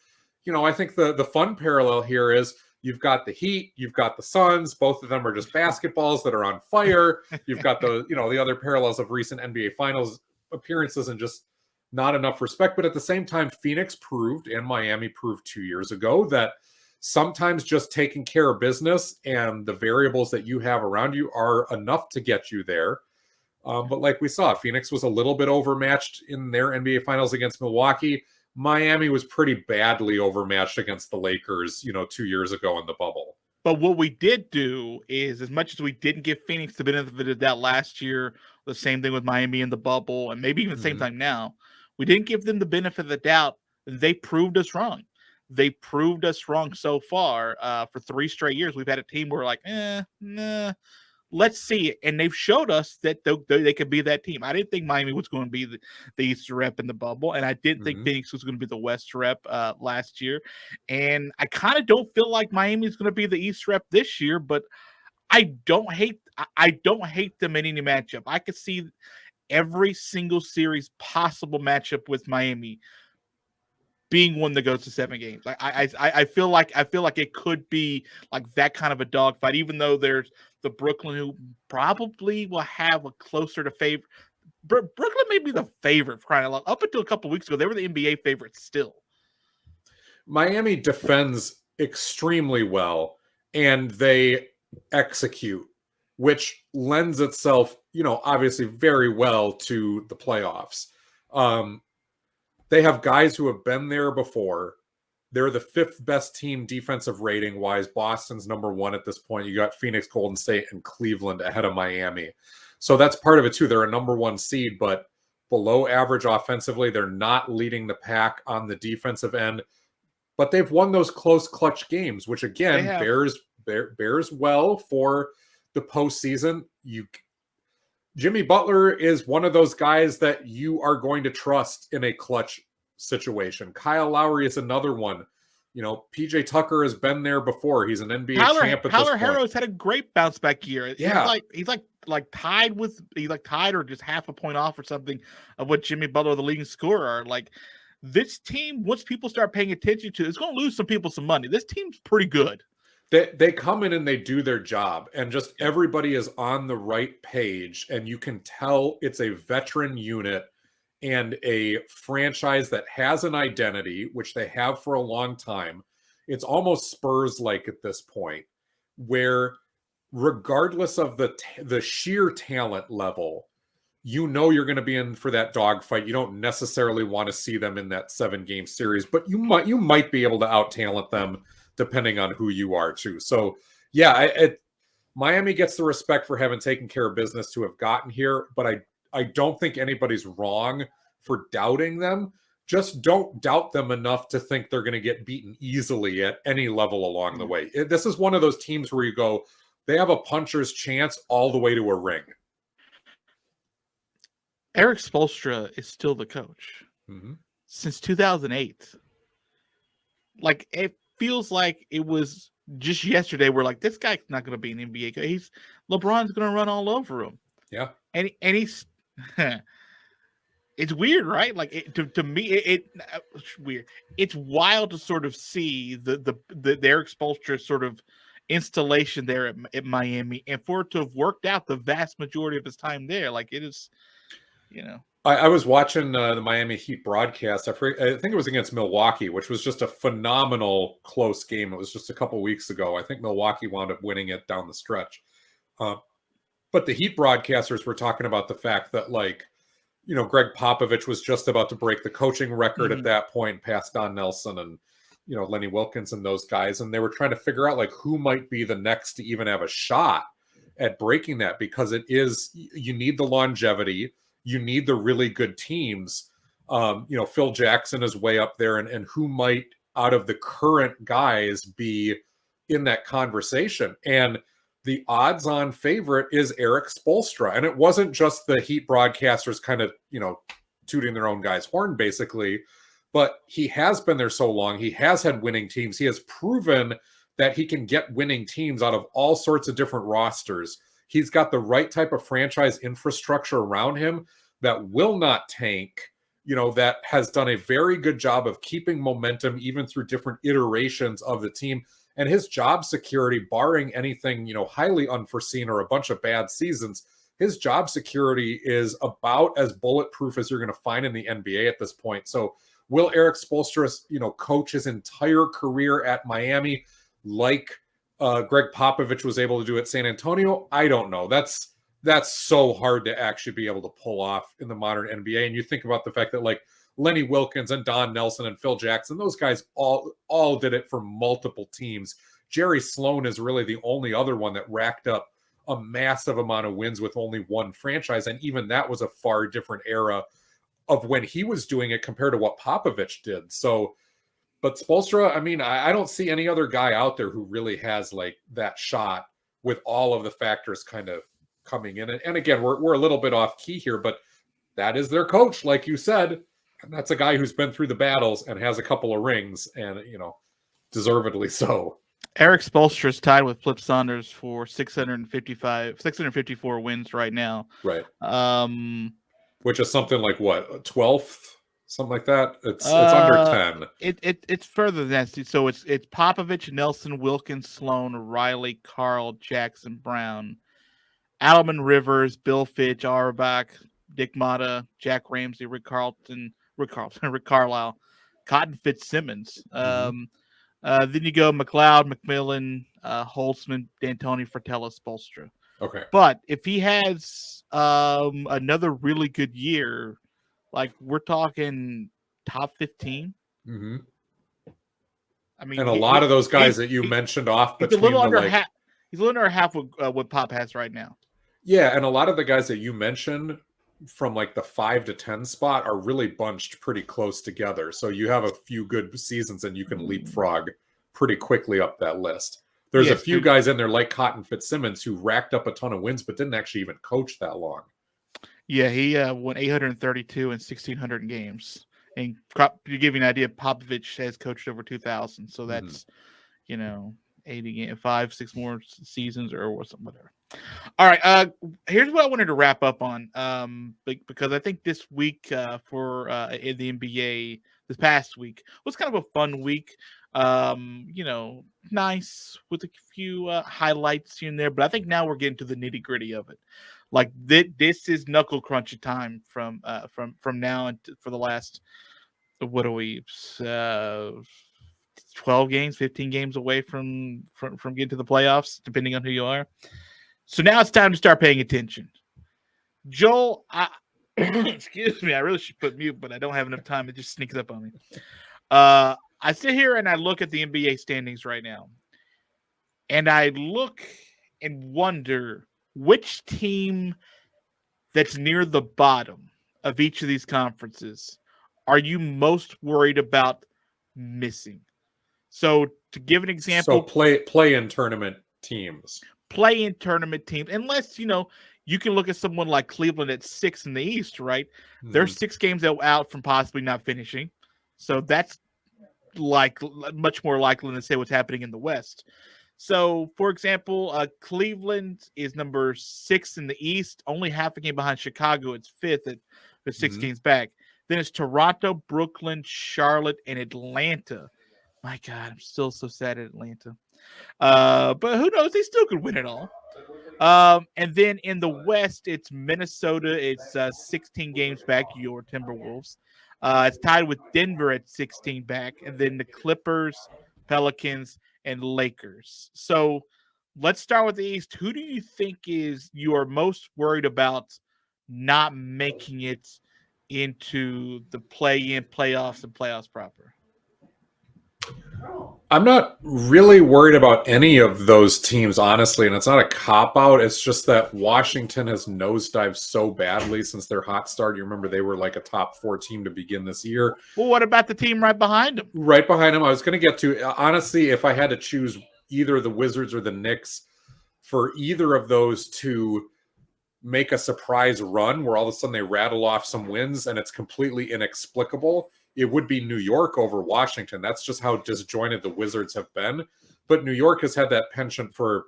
I think the fun parallel here is you've got the Heat, you've got the Suns. Both of them are just basketballs that are on fire. You've got the other parallels of recent NBA Finals appearances and just not enough respect. But at the same time, Phoenix proved and Miami proved 2 years ago that sometimes just taking care of business and the variables that you have around you are enough to get you there. But like we saw, Phoenix was a little bit overmatched in their NBA Finals against Milwaukee. Miami was pretty badly overmatched against the Lakers, 2 years ago in the bubble. But what we did do is, as much as we didn't give Phoenix the benefit of that last year, the same thing with Miami in the bubble, and maybe even the same time now, we didn't give them the benefit of the doubt. They proved us wrong. They proved us wrong so far. For 3 straight years, we've had a team where we're like, nah, let's see it. And they've showed us that they could be that team. I didn't think Miami was going to be the East rep in the bubble, and I didn't think Phoenix was going to be the West rep last year. And I kind of don't feel like Miami is going to be the East rep this year, but I don't hate them in any matchup. I could see every single series possible matchup with Miami being one that goes to 7 games. Like I feel like it could be like that kind of a dogfight, even though there's the Brooklyn, who probably will have a closer to favorite. Brooklyn may be the favorite for crying out loud. Up until a couple weeks ago, they were the NBA favorites still. Miami defends extremely well, and they execute, which lends itself, obviously very well to the playoffs. They have guys who have been there before. They're the 5th best team defensive rating wise. Boston's number 1 at this point. You got Phoenix, Golden State, and Cleveland ahead of Miami. So that's part of it too. They're a number 1 seed, but below average offensively. They're not leading the pack on the defensive end, but they've won those close clutch games, which again bears well for the postseason. Jimmy Butler is one of those guys that you are going to trust in a clutch situation. Kyle Lowry is another one. PJ Tucker has been there before. He's an NBA champ at this point. Tyler Herro's had a great bounce back year. Yeah. He's tied or just half a point off or something of what Jimmy Butler, the leading scorer, are. Like, this team, once people start paying attention to, it's going to lose some people some money. This team's pretty good. They come in and they do their job, and just everybody is on the right page, and you can tell it's a veteran unit and a franchise that has an identity, which they have for a long time. It's almost Spurs-like at this point, where regardless of the sheer talent level, you're going to be in for that dogfight. You don't necessarily want to see them in that 7-game series, but you might be able to out-talent them depending on who you are too. So yeah, Miami gets the respect for having taken care of business to have gotten here, but I don't think anybody's wrong for doubting them. Just don't doubt them enough to think they're going to get beaten easily at any level along the way. This is one of those teams where you go, they have a puncher's chance all the way to a ring. Erik Spoelstra is still the coach since 2008. Like, it feels like it was just yesterday. We're like, this guy's not going to be an NBA guy. LeBron's going to run all over him. Yeah, and he's it's weird, right? Like, to me, it's weird. It's wild to sort of see the Erik Spoelstra sort of installation there at Miami, and for it to have worked out the vast majority of his time there. Like, it is, I was watching the Miami Heat broadcast. I think it was against Milwaukee, which was just a phenomenal close game. It was just a couple weeks ago. I think Milwaukee wound up winning it down the stretch. But the Heat broadcasters were talking about the fact that, like, Greg Popovich was just about to break the coaching record at that point, past Don Nelson and, Lenny Wilkins and those guys. And they were trying to figure out, like, who might be the next to even have a shot at breaking that, because you need the longevity. You need the really good teams. Phil Jackson is way up there, and who might, out of the current guys, be in that conversation. And the odds-on favorite is Erik Spoelstra. And it wasn't just the Heat broadcasters kind of, tooting their own guy's horn, basically. But he has been there so long. He has had winning teams. He has proven that he can get winning teams out of all sorts of different rosters. He's got the right type of franchise infrastructure around him that will not tank, that has done a very good job of keeping momentum even through different iterations of the team. And his job security, barring anything, highly unforeseen or a bunch of bad seasons, his job security is about as bulletproof as you're going to find in the NBA at this point. So will Erik Spoelstra, coach his entire career at Miami like Greg Popovich was able to do at San Antonio? I don't know. That's so hard to actually be able to pull off in the modern NBA. And you think about the fact that like Lenny Wilkins and Don Nelson and Phil Jackson, those guys all did it for multiple teams. Jerry Sloan is really the only other one that racked up a massive amount of wins with only one franchise. And even that was a far different era of when he was doing it compared to what Popovich did. So, but Spoelstra, I don't see any other guy out there who really has like that shot with all of the factors kind of coming in. And again, we're a little bit off key here, but that is their coach, like you said. And that's a guy who's been through the battles and has a couple of rings and, deservedly so. Erik Spoelstra is tied with Flip Saunders for 654 wins right now. Right. Which is something like what, 12th? Something like that. It's under 10. It's further than that. So it's Popovich, Nelson, Wilkins, Sloan, Riley, Carl, Jackson, Brown, Alman, Rivers, Bill Fitch, Auerbach, Dick Motta, Jack Ramsey, Rick Carlisle, Cotton Fitzsimmons. Then you go McLeod, McMillan, Holtzman, D'Antoni, Fratello, Spoelstra. Okay. But if he has another really good year, like we're talking top 15. Mm-hmm. And a lot of those guys that you mentioned off between he's a little under half. He's a little under half what Pop has right now. Yeah, and a lot of the guys that you mentioned from like the 5 to 10 spot are really bunched pretty close together. So you have a few good seasons and you can leapfrog pretty quickly up that list. There's a few guys in there like Cotton Fitzsimmons who racked up a ton of wins but didn't actually even coach that long. Yeah, he won 832 and 1,600 games. And to give you an idea, Popovich has coached over 2,000. So that's, 80 games, 5-6 more seasons or something, whatever. All right. Here's what I wanted to wrap up on. Because I think this week for in the NBA, this past week was kind of a fun week. Nice with a few highlights in there, but I think now we're getting to the nitty gritty of it. Like this is knuckle crunchy time from now and for the last 12 games, 15 games away from getting to the playoffs, depending on who you are. So now it's time to start paying attention. Joel, excuse me, I really should put mute, but I don't have enough time. It just sneaks up on me. I sit here and I look at the NBA standings right now, and I look and wonder which team that's near the bottom of each of these conferences are you most worried about missing? So to give an example, so play-in tournament teams. Play-in tournament teams, unless you can look at someone like Cleveland at 6 in the East, right? They're 6 games out from possibly not finishing, so that's like much more likely than say what's happening in the West. So, for example, Cleveland is number 6 in the East, only half a game behind Chicago. It's 5th at 6 games back. Then it's Toronto, Brooklyn, Charlotte, and Atlanta. My God, I'm still so sad at Atlanta. But who knows? They still could win it all. And then in the West, it's Minnesota. It's 16 games back, your Timberwolves. It's tied with Denver at 16 back. And then the Clippers, Pelicans, and Lakers. So let's start with the East. Who do you think you are most worried about not making it into the play-in, playoffs, and playoffs proper? I'm not really worried about any of those teams, honestly, and it's not a cop-out. It's just that Washington has nosedived so badly since their hot start. You remember they were like a top 4 team to begin this year. Well, what about the team right behind them? Right behind them, I was going to get to. Honestly, if I had to choose either the Wizards or the Knicks, for either of those to make a surprise run where all of a sudden they rattle off some wins and it's completely inexplicable, it would be New York over Washington. That's just how disjointed the Wizards have been. But New York has had that penchant for,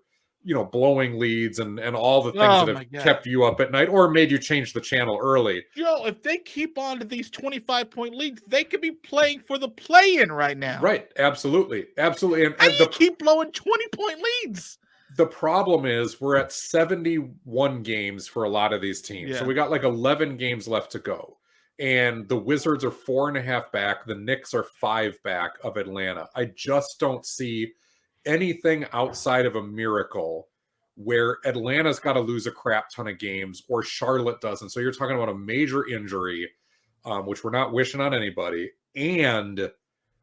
blowing leads and all the things that have kept you up at night or made you change the channel early. If they keep on to these 25-point leads, they could be playing for the play-in right now. Right. Absolutely. Absolutely. And they keep blowing 20-point leads. The problem is we're at 71 games for a lot of these teams. Yeah. So we got like 11 games left to go. And the Wizards are 4.5 back. The Knicks are 5 back of Atlanta. I just don't see anything outside of a miracle where Atlanta's got to lose a crap ton of games or Charlotte doesn't. So you're talking about a major injury, which we're not wishing on anybody, and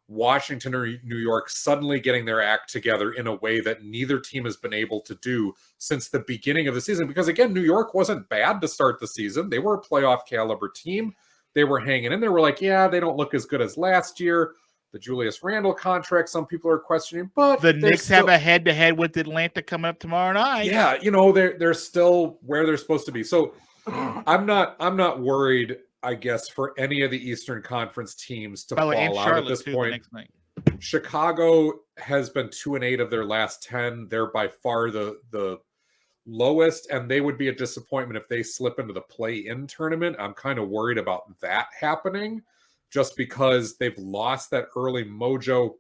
Washington or New York suddenly getting their act together in a way that neither team has been able to do since the beginning of the season. Because again, New York wasn't bad to start the season. They were a playoff caliber team. They were hanging in there. We're like, yeah, they don't look as good as last year. The Julius Randle contract, some people are questioning, but the Knicks have a head-to-head with Atlanta coming up tomorrow night. Yeah, they're still where they're supposed to be. So I'm not worried, I guess, for any of the Eastern Conference teams to fall out at this point. Chicago has been 2-8 of their last 10. They're by far the lowest, and they would be a disappointment if they slip into the play-in tournament. I'm kind of worried about that happening just because they've lost that early mojo.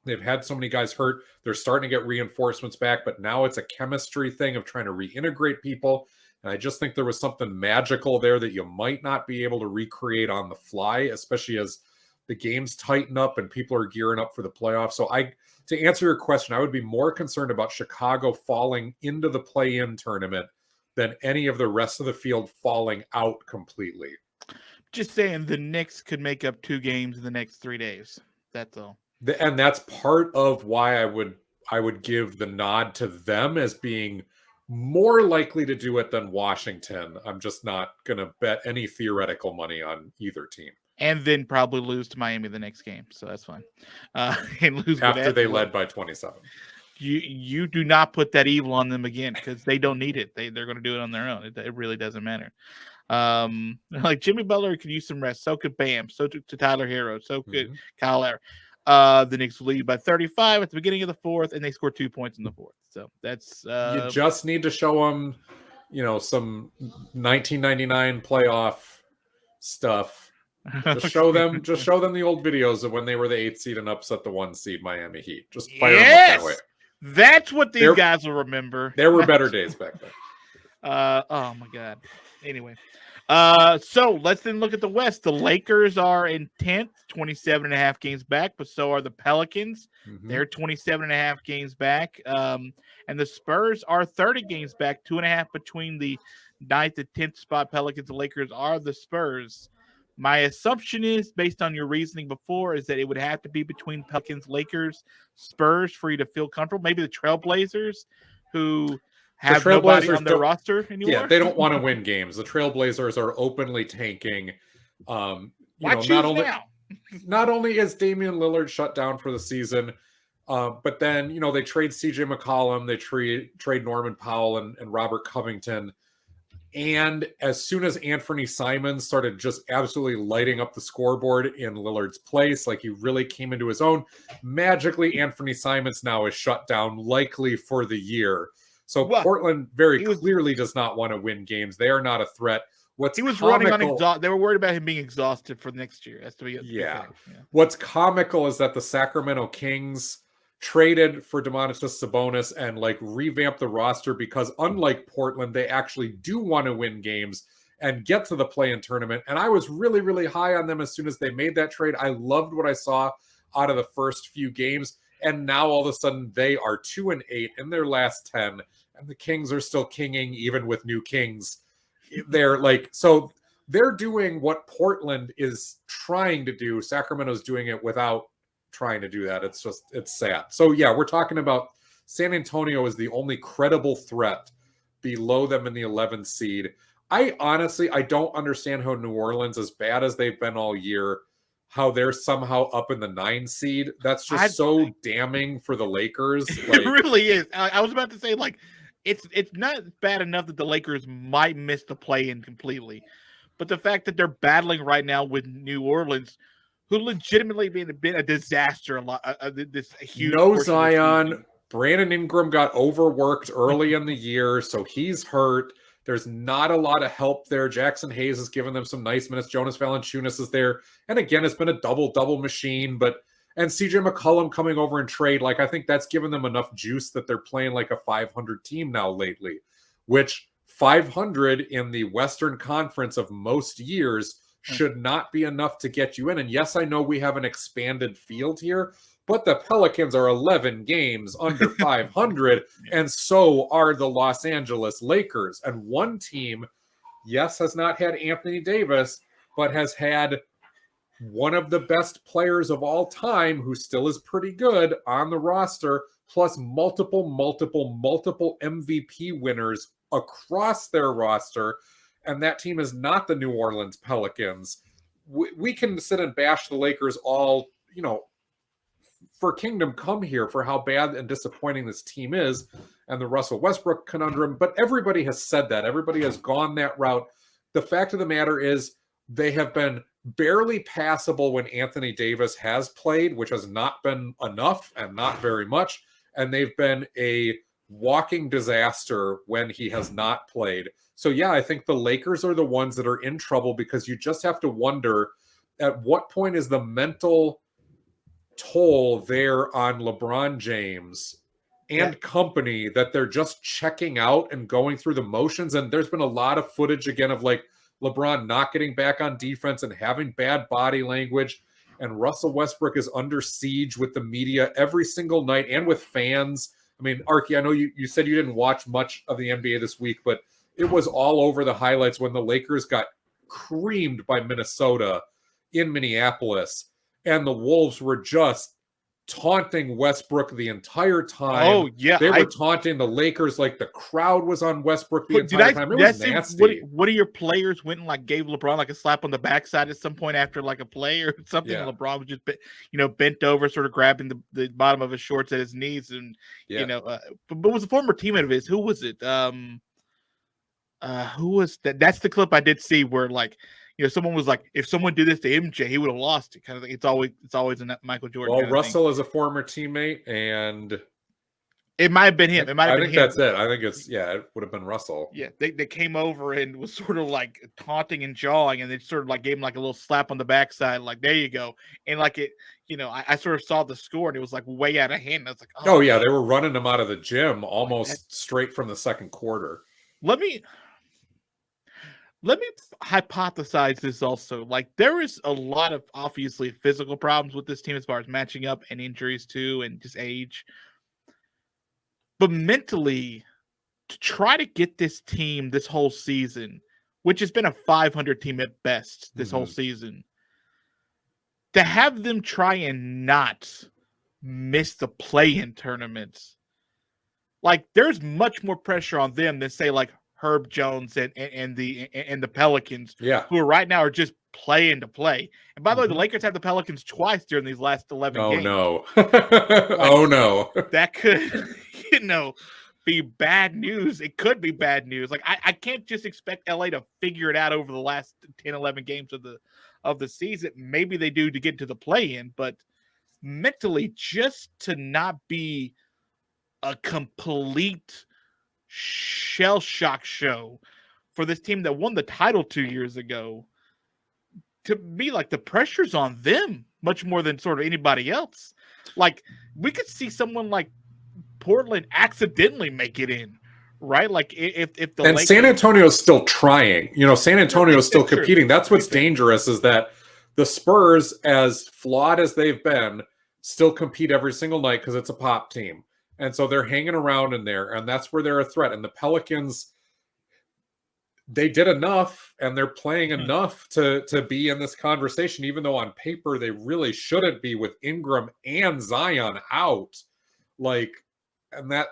They've had so many guys hurt. They're starting to get reinforcements back, but now it's a chemistry thing of trying to reintegrate people. And I just think there was something magical there that you might not be able to recreate on the fly, especially as the games tighten up and people are gearing up for the playoffs. So to answer your question, I would be more concerned about Chicago falling into the play-in tournament than any of the rest of the field falling out completely. Just saying the Knicks could make up 2 games in the next 3 days. That's all. And that's part of why I would give the nod to them as being more likely to do it than Washington. I'm just not going to bet any theoretical money on either team. And then probably lose to Miami the next game. So that's fine. And lose after they led by 27. You do not put that evil on them again because they don't need it. They're going to do it on their own. It really doesn't matter. Like Jimmy Butler could use some rest. So could Bam. So to Tyler Hero. So could Kyle Lowry. The Knicks lead by 35 at the beginning of the fourth, and they scored 2 points in the fourth. So that's you just need to show them, some 1999 playoff stuff. Just show them the old videos of when they were the 8th seed and upset the 1 seed Miami Heat. Just fire them up that way. That's what these guys will remember. There were better days back then. Oh my God. Anyway. So let's then look at the West. The Lakers are in 10th, 27.5 games back, but so are the Pelicans. Mm-hmm. They're 27.5 games back. And the Spurs are 30 games back, 2.5 between the 9th and 10th spot. Pelicans and Lakers are the Spurs. My assumption is, based on your reasoning before, is that it would have to be between Pelicans, Lakers, Spurs for you to feel comfortable. Maybe the Trailblazers, who have nobody on their roster anymore. Yeah, they don't want to win games. The Trailblazers are openly tanking. Not only is Damian Lillard shut down for the season, but then they trade CJ McCollum, they trade Norman Powell and Robert Covington. And as soon as Anthony Simons started just absolutely lighting up the scoreboard in Lillard's place, like he really came into his own, magically Anthony Simons now is shut down, likely for the year. So Portland very clearly does not want to win games. They are not a threat. Running on they were worried about him being exhausted for next year. That's to be What's comical is that the Sacramento Kings traded for Domantas Sabonis and revamped the roster because unlike Portland, they actually do want to win games and get to the play-in tournament. And I was really, really high on them as soon as they made that trade. I loved what I saw out of the first few games. And now all of a sudden they are 2-8 in their last 10. And the Kings are still kinging even with new Kings. They're they're doing what Portland is trying to do. Sacramento's doing it without trying to do that. It's sad. So yeah, we're talking about San Antonio is the only credible threat below them in the 11th seed. I don't understand how New Orleans, as bad as they've been all year, how they're somehow up in the 9 seed. That's just so damning for the Lakers. It really is. I was about to say, it's not bad enough that the Lakers might miss the play-in completely, but the fact that they're battling right now with New Orleans, who legitimately been a disaster a lot. This huge no Zion. Brandon Ingram got overworked early in the year, so he's hurt. There's not a lot of help there. Jackson Hayes has given them some nice minutes. Jonas Valanciunas is there. And again, it's been a double-double machine. And CJ McCollum coming over in trade, like I think that's given them enough juice that they're playing like a 500 team now lately, which 500 in the Western Conference of most years should not be enough to get you in. And yes, I know we have an expanded field here, but the Pelicans are 11 games under 500, and so are the Los Angeles Lakers. And one team, yes, has not had Anthony Davis, but has had one of the best players of all time, who still is pretty good, on the roster, plus multiple MVP winners across their roster. And that team is not the New Orleans Pelicans. We can sit and bash the Lakers all, for Kingdom Come here for how bad and disappointing this team is and the Russell Westbrook conundrum. But everybody has said that. Everybody has gone that route. The fact of the matter is they have been barely passable when Anthony Davis has played, which has not been enough and not very much. And they've been a walking disaster when he has not played. So yeah, I think the Lakers are the ones that are in trouble, because you just have to wonder at what point is the mental toll there on LeBron James and company that they're just checking out and going through the motions. And there's been a lot of footage again of like LeBron not getting back on defense and having bad body language. And Russell Westbrook is under siege with the media every single night and with fans. I mean, Arky, I know you said you didn't watch much of the NBA this week, but it was all over the highlights when the Lakers got creamed by Minnesota in Minneapolis. And the Wolves were just taunting Westbrook the entire time. Oh, yeah. They were taunting the Lakers like the crowd was on Westbrook the entire time. It was nasty. What of your players went and like gave LeBron like a slap on the backside at some point after like a play or something? Yeah. LeBron was just bent over, sort of grabbing the bottom of his shorts at his knees, and but it was a former teammate of his. Who was it? Who was that? That's the clip I did see where like, someone was like, if someone did this to MJ, he would have lost it. Kind of thing. It's always a Michael Jordan. Well, Russell is a former teammate, and it might have been him. I think that's it. I think it would have been Russell. Yeah, they came over and was sort of like taunting and jawing, and they sort of like gave him like a little slap on the backside, like there you go. And like it, I sort of saw the score, and it was like way out of hand. I was like, oh yeah, they were running him out of the gym almost straight from the second quarter. Let me hypothesize this also. Like, there is a lot of obviously physical problems with this team as far as matching up and injuries too, and just age. But mentally, to try to get this team this whole season, which has been a 500 team at best this whole season, to have them try and not miss the play-in tournaments, like there's much more pressure on them than say like Herb Jones and the Pelicans, who right now are just playing to play. And by the way, the Lakers have the Pelicans twice during these last 11 games. No. Oh no. That could, be bad news. It could be bad news. Like I can't just expect LA to figure it out over the last 10, 11 games of the season. Maybe they do to get to the play-in, but mentally, just to not be a complete shell shock show for this team that won the title 2 years ago, to be like the pressure's on them much more than sort of anybody else. Like we could see someone like Portland accidentally make it in, right? Like if the Lakers... San Antonio's still trying, San Antonio's still competing. That's what's dangerous, is that the Spurs, as flawed as they've been, still compete every single night because it's a pop team. And so they're hanging around in there, and that's where they're a threat. And the Pelicans, they did enough, and they're playing enough to be in this conversation, even though on paper they really shouldn't be, with Ingram and Zion out. And that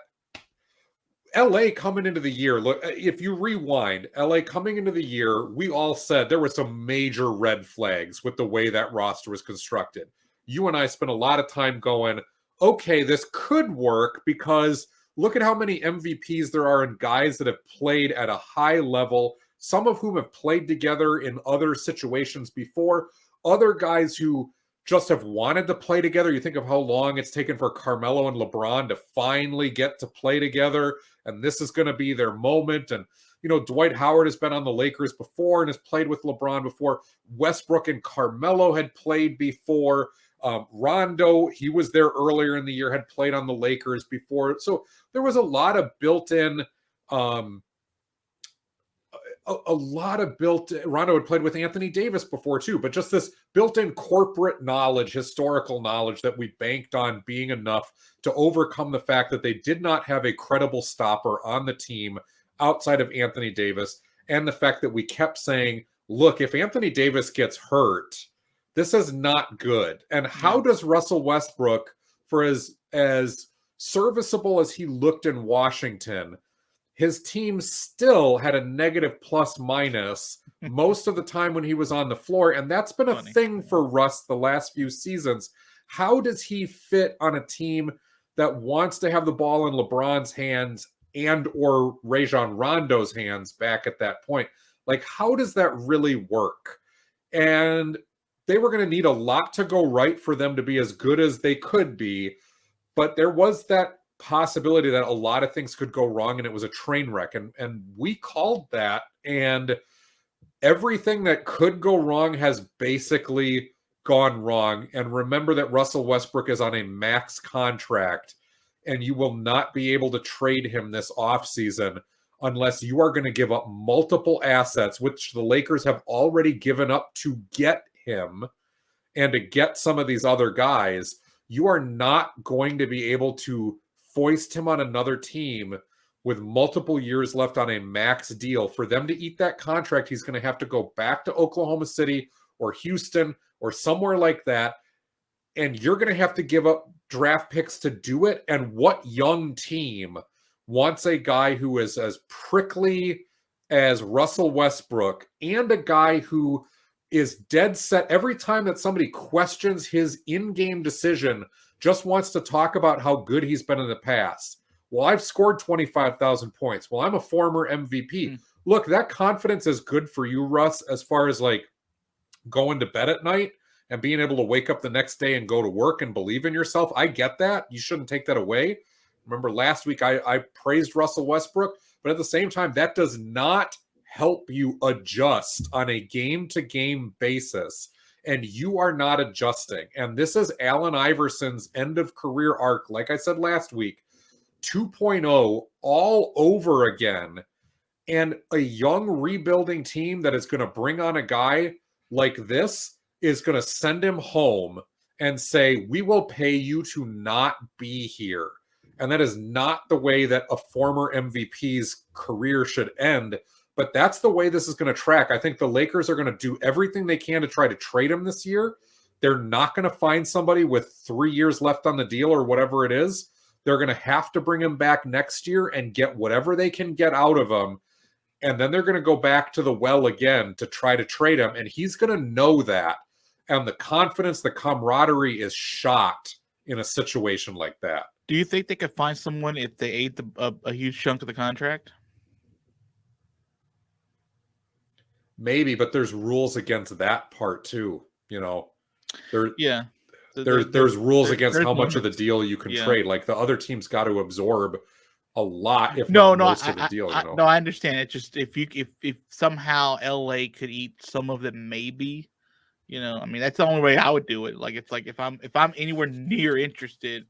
LA coming into the year, look, if you rewind, LA coming into the year, we all said there were some major red flags with the way that roster was constructed. You and I spent a lot of time going, okay, this could work because Look at how many MVPs there are and guys that have played at a high level, some of whom have played together in other situations before, other guys who just have wanted to play together. You think of how long it's taken for Carmelo and LeBron to finally get to play together, and this is going to be their moment. And, you know, Dwight Howard has been on the Lakers before and has played with LeBron before. Westbrook and Carmelo had played before. Rondo, he was there earlier in the year, had played on the Lakers before. So there was a lot of built-in Rondo had played with Anthony Davis before too, but just this built-in corporate knowledge, historical knowledge that we banked on being enough to overcome the fact that they did not have a credible stopper on the team outside of Anthony Davis, and the fact that we kept saying, look, if Anthony Davis gets hurt, this is not good. And how does Russell Westbrook, for as serviceable as he looked in Washington, his team still had a negative plus minus most of the time when he was on the floor. And that's been a thing for Russ the last few seasons. How does he fit on a team that wants to have the ball in LeBron's hands and or Rajon Rondo's hands back at that point? Like, how does that really work? And they were going to need a lot to go right for them to be as good as they could be. But there was that possibility that a lot of things could go wrong and it was a train wreck. And we called that, and everything that could go wrong has basically gone wrong. And remember that Russell Westbrook is on a max contract, and you will not be able to trade him this offseason unless you are going to give up multiple assets, which the Lakers have already given up to get him and to get some of these other guys. You are not going to be able to foist him on another team with multiple years left on a max deal. For them to eat that contract, he's going to have to go back to Oklahoma City or Houston or somewhere like that. And you're going to have to give up draft picks to do it. And what young team wants a guy who is as prickly as Russell Westbrook, and a guy who is dead set every time that somebody questions his in-game decision, just wants to talk about how good he's been in the past? Well, I've scored 25,000 points. Well, I'm a former MVP. Look, that confidence is good for you, Russ, as far as like going to bed at night and being able to wake up the next day and go to work and believe in yourself. I get that. You shouldn't take that away. Remember last week I praised Russell Westbrook, but at the same time, that does not help you adjust on a game-to-game basis. And you are not adjusting. And this is Allen Iverson's end of career arc, like I said last week, 2.0 all over again. And a young rebuilding team that is going to bring on a guy like this is going to send him home and say, we will pay you to not be here. And that is not the way that a former MVP's career should end. But that's the way this is going to track. I think the Lakers are going to do everything they can to try to trade him this year. They're not going to find somebody with 3 years left on the deal or whatever it is. They're going to have to bring him back next year and get whatever they can get out of him. And then they're going to go back to the well again to try to trade him. And he's going to know that. And the confidence, the camaraderie is shot in a situation like that. Do you think they could find someone if they ate a huge chunk of the contract? Maybe, but there's rules against that part too. You know, there's rules against how much of the deal you can trade. Like the other team's got to absorb a lot, if not most of the deal. No, I understand. It's just if somehow LA could eat some of them, maybe. You know, I mean, that's the only way I would do it. Like, it's like if I'm anywhere near interested,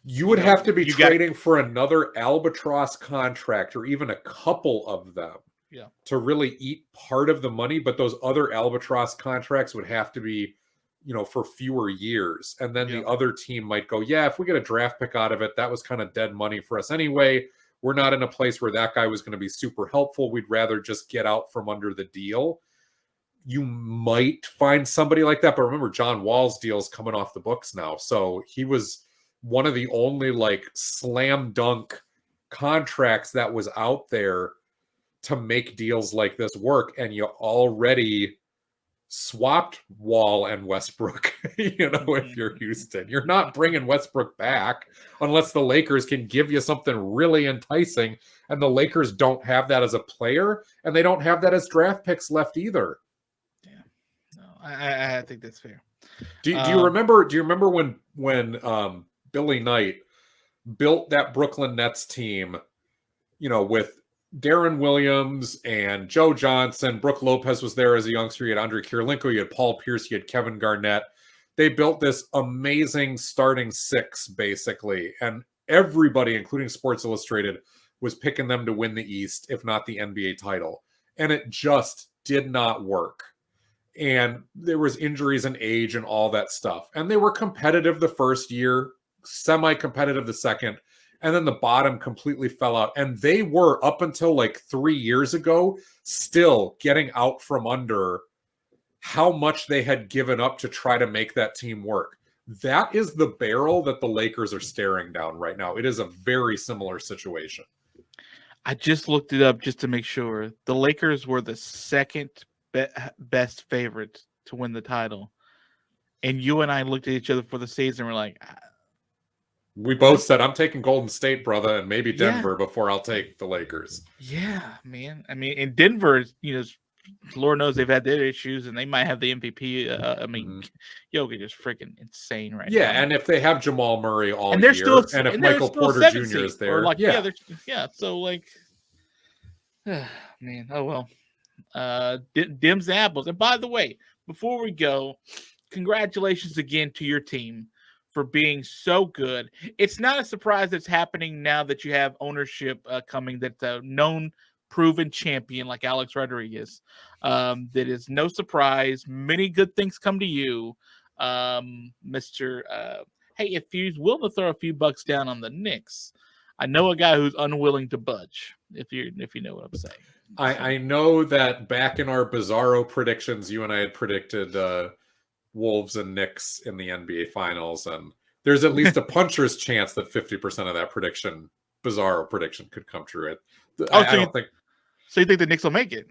you would have to be trading for another albatross contract or even a couple of them. Yeah, to really eat part of the money, but those other albatross contracts would have to be, you know, for fewer years. And then the other team might go, yeah, if we get a draft pick out of it, that was kind of dead money for us anyway. We're not in a place where that guy was going to be super helpful. We'd rather just get out from under the deal. You might find somebody like that, but remember, John Wall's deal is coming off the books now. So he was one of the only like slam dunk contracts that was out there to make deals like this work, and you already swapped Wall and Westbrook, if you're Houston. You're not bringing Westbrook back unless the Lakers can give you something really enticing, and the Lakers don't have that as a player, and they don't have that as draft picks left either. Yeah, no, I think that's fair. Do you remember when Billy Knight built that Brooklyn Nets team, with Darren Williams and Joe Johnson? Brooke Lopez was there as a youngster. You had Andre Kirilenko, you had Paul Pierce, you had Kevin Garnett. They built this amazing starting six, basically, and everybody, including Sports Illustrated, was picking them to win the East, if not the NBA title. And it just did not work. And there was injuries and age and all that stuff. And they were competitive the first year, semi-competitive the second, and then the bottom completely fell out. And they were, up until like 3 years ago, still getting out from under how much they had given up to try to make that team work. That is the barrel that the Lakers are staring down right now. It is a very similar situation. I just looked it up just to make sure. The Lakers were the second best favorites to win the title. And you and I looked at each other for the season. We're like, we both said, I'm taking Golden State, brother, and maybe Denver before I'll take the Lakers. Yeah, man. I mean, in Denver, Lord knows they've had their issues, and they might have the MVP. Jokic is freaking insane right now. Yeah, and if they have Jamal Murray all year, and if Michael Porter Jr. is there, so man, oh well. Dim's apples. And by the way, before we go, congratulations again to your team for being so good. It's not a surprise that's happening now that you have ownership coming, that's a known, proven champion like Alex Rodriguez. That is no surprise. Many good things come to you, Mr. Hey, if you're willing to throw a few bucks down on the Knicks, I know a guy who's unwilling to budge, if you know what I'm saying. I know that back in our Bizarro predictions, you and I had predicted Wolves and Knicks in the NBA Finals, and there's at least a puncher's chance that 50% of that Bizarro prediction could come true. I don't think. So you think the Knicks will make it?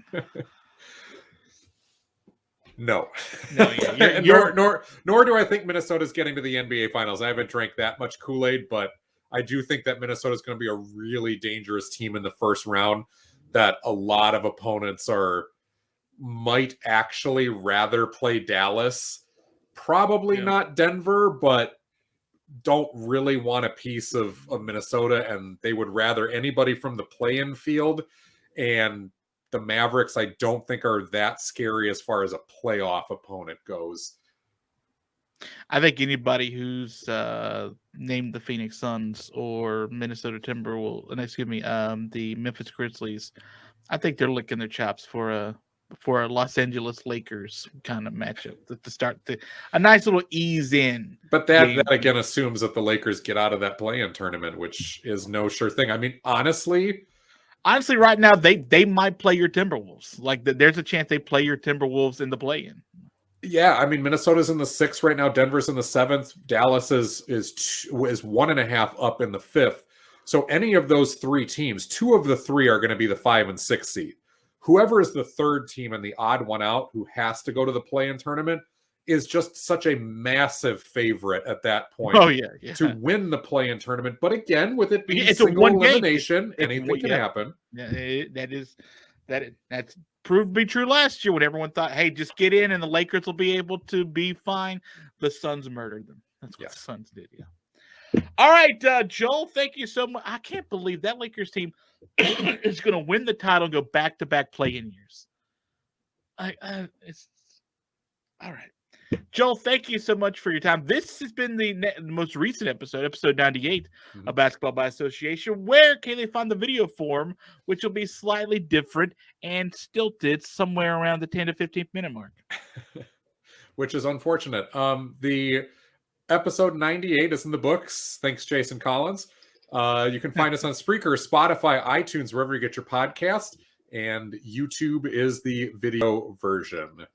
No. Yeah, nor do I think Minnesota's getting to the NBA Finals. I haven't drank that much Kool-Aid, but I do think that Minnesota's going to be a really dangerous team in the first round, that a lot of opponents might actually rather play Dallas. Probably not Denver, but don't really want a piece of Minnesota, and they would rather anybody from the play-in field. And the Mavericks, I don't think, are that scary as far as a playoff opponent goes. I think anybody who's named the Phoenix Suns or Minnesota Timberwolves, the Memphis Grizzlies, I think they're licking their chops for a Los Angeles Lakers kind of matchup to start a nice little ease in. But that again assumes that the Lakers get out of that play-in tournament, which is no sure thing. I mean, honestly, right now they might play your Timberwolves. Like there's a chance they play your Timberwolves in the play-in. Yeah, I mean, Minnesota's in the 6th right now. Denver's in the 7th. Dallas is 1.5 up in the 5th. So any of those 3 teams, 2 of the 3 are going to be the 5 and 6 seed. Whoever is the 3rd team and the odd one out who has to go to the play-in tournament is just such a massive favorite at that point. Oh yeah. To win the play-in tournament. But again, with it being it's single a one elimination, anything can happen. Yeah, that's proved to be true last year when everyone thought, hey, just get in and the Lakers will be able to be fine. The Suns murdered them. That's what the Suns did. Yeah. All right, Joel, thank you so much. I can't believe that Lakers team is going to win the title and go back-to-back play-in years. It's all right. Joel, thank you so much for your time. This has been the most recent episode 98 of Basketball by Association. Where can they find the video form, which will be slightly different and stilted somewhere around the 10 to 15th minute mark? Which is unfortunate. The episode 98 is in the books. Thanks, Jason Collins. You can find us on Spreaker, Spotify, iTunes, wherever you get your podcast. And YouTube is the video version.